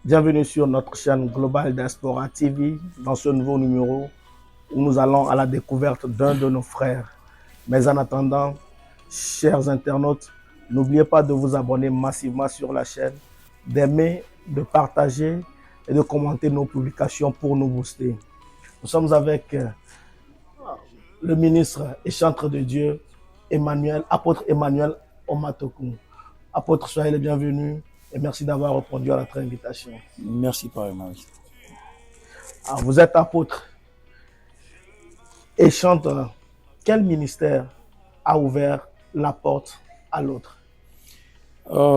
Bienvenue sur notre chaîne Global Diaspora TV dans ce nouveau numéro où nous allons à la découverte d'un de nos frères. Mais en attendant, chers internautes, n'oubliez pas de vous abonner massivement sur la chaîne, d'aimer, de partager et de commenter nos publications pour nous booster. Nous sommes avec le ministre et chantre de Dieu, apôtre Emmanuel Omatoku. Apôtre, soyez le bienvenu et merci d'avoir répondu à notre invitation. Merci, Père Marie. Vous êtes apôtre et chanteur. Quel ministère a ouvert la porte à l'autre?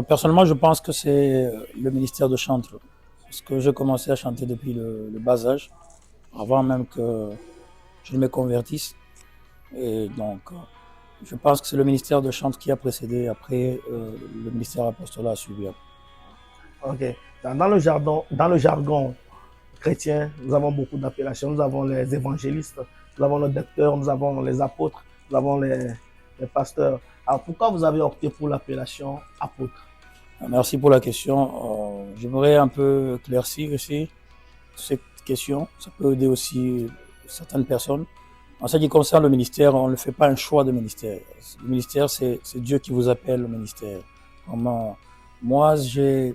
Personnellement, je pense que c'est le ministère de chantre. Parce que j'ai commencé à chanter depuis le bas âge, avant même que je ne me convertisse. Et donc, je pense que c'est le ministère de chantre qui a précédé. Après, le ministère apostolat a suivi. Ok. Dans le jargon chrétien, nous avons beaucoup d'appellations. Nous avons les évangélistes, nous avons les docteurs, nous avons les apôtres, nous avons les pasteurs. Alors pourquoi vous avez opté pour l'appellation apôtre? Merci pour la question. J'aimerais un peu éclaircir ici cette question. Ça peut aider aussi certaines personnes. En ce qui concerne le ministère, on ne fait pas un choix de ministère. Le ministère, c'est Dieu qui vous appelle au ministère. Moi, je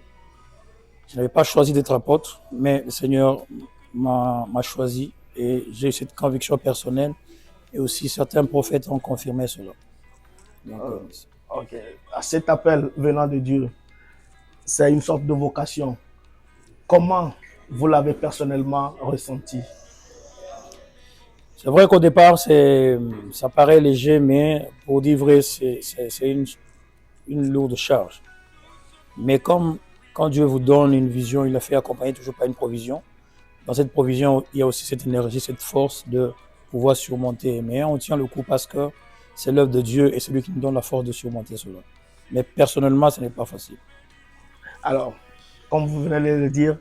n'avais pas choisi d'être apôtre, mais le Seigneur m'a choisi et j'ai cette conviction personnelle et aussi certains prophètes ont confirmé cela. Donc, ok. Cet appel venant de Dieu, c'est une sorte de vocation. Comment vous l'avez personnellement ressenti? c'est vrai qu'au départ, ça paraît léger, mais pour dire vrai, c'est une lourde charge. Mais quand Dieu vous donne une vision, il la fait accompagner toujours par une provision. Dans cette provision, il y a aussi cette énergie, cette force de pouvoir surmonter. Mais on tient le coup parce que c'est l'œuvre de Dieu et c'est lui qui nous donne la force de surmonter cela. Mais personnellement, ce n'est pas facile. Alors, comme vous venez de le dire,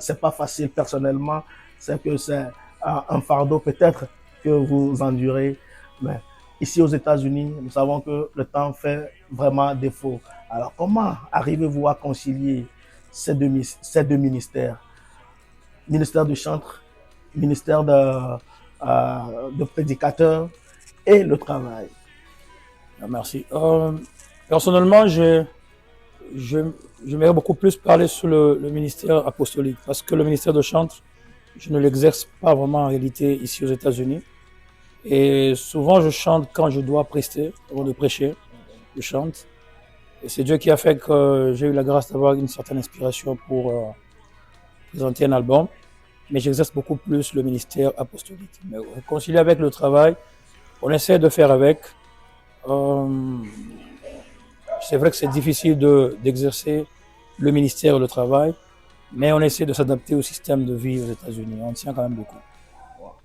c'est pas facile personnellement, c'est que c'est un fardeau peut-être que vous endurez. Mais ici aux États-Unis, nous savons que le temps fait vraiment défaut. Alors, comment arrivez-vous à concilier ces deux ministères? Ministère de chantre, ministère de prédicateur et le travail. Merci. Personnellement, j'aimerais beaucoup plus parler sur le ministère apostolique parce que le ministère de chantre, je ne l'exerce pas vraiment en réalité ici aux États-Unis. Et souvent, je chante quand je dois prester, avant de prêcher, je chante. Et c'est Dieu qui a fait que j'ai eu la grâce d'avoir une certaine inspiration pour présenter un album. Mais j'exerce beaucoup plus le ministère apostolique. Mais concilier avec le travail, on essaie de faire avec. C'est vrai que c'est difficile d'exercer le ministère et le travail, mais on essaie de s'adapter au système de vie aux États-Unis. On tient quand même beaucoup.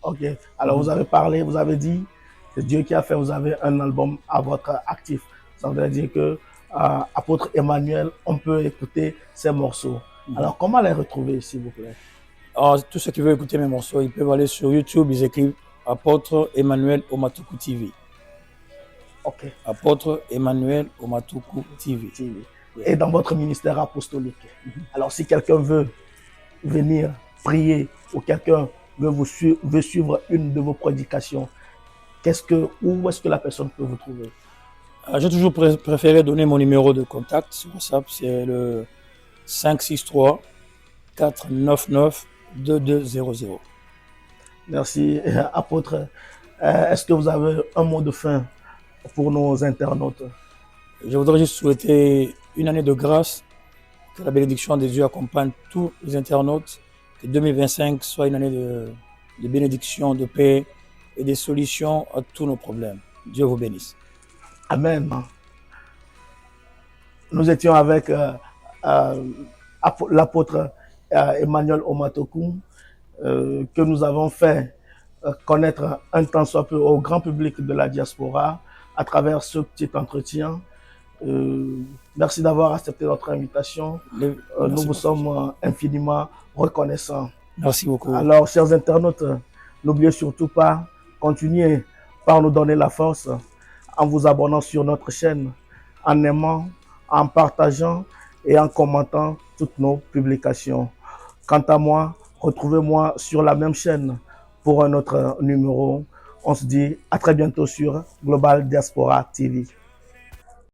Ok. Alors, vous avez parlé, vous avez dit, c'est Dieu qui a fait, vous avez un album à votre actif. Ça veut dire que Apôtre Emmanuel, on peut écouter ses morceaux. Alors, comment les retrouver, s'il vous plaît? Alors, tous ceux qui veulent écouter mes morceaux, ils peuvent aller sur YouTube, ils écrivent Apôtre Emmanuel Omatoku TV. Ok. Apôtre Emmanuel Omatoku TV. Et dans votre ministère apostolique. Alors, si quelqu'un veut venir prier ou quelqu'un veut suivre une de vos prédications, où est-ce que la personne peut vous trouver? J'ai toujours préféré donner mon numéro de contact sur WhatsApp, c'est le 563 499 2200. Merci, apôtre. Est-ce que vous avez un mot de fin pour nos internautes? Je voudrais juste souhaiter une année de grâce, que la bénédiction de Dieu accompagne tous les internautes, que 2025 soit une année de bénédiction, de paix et des solutions à tous nos problèmes. Dieu vous bénisse. Amen. Nous étions avec l'apôtre Emmanuel Omatoku, que nous avons fait connaître un temps soit peu au grand public de la diaspora à travers ce petit entretien. Merci d'avoir accepté notre invitation. Nous vous sommes infiniment reconnaissants. Merci beaucoup. Alors, chers internautes, n'oubliez surtout pas, continuez par nous donner la force en vous abonnant sur notre chaîne, en aimant, en partageant et en commentant toutes nos publications. Quant à moi, retrouvez-moi sur la même chaîne pour un autre numéro. On se dit à très bientôt sur Global Diaspora TV.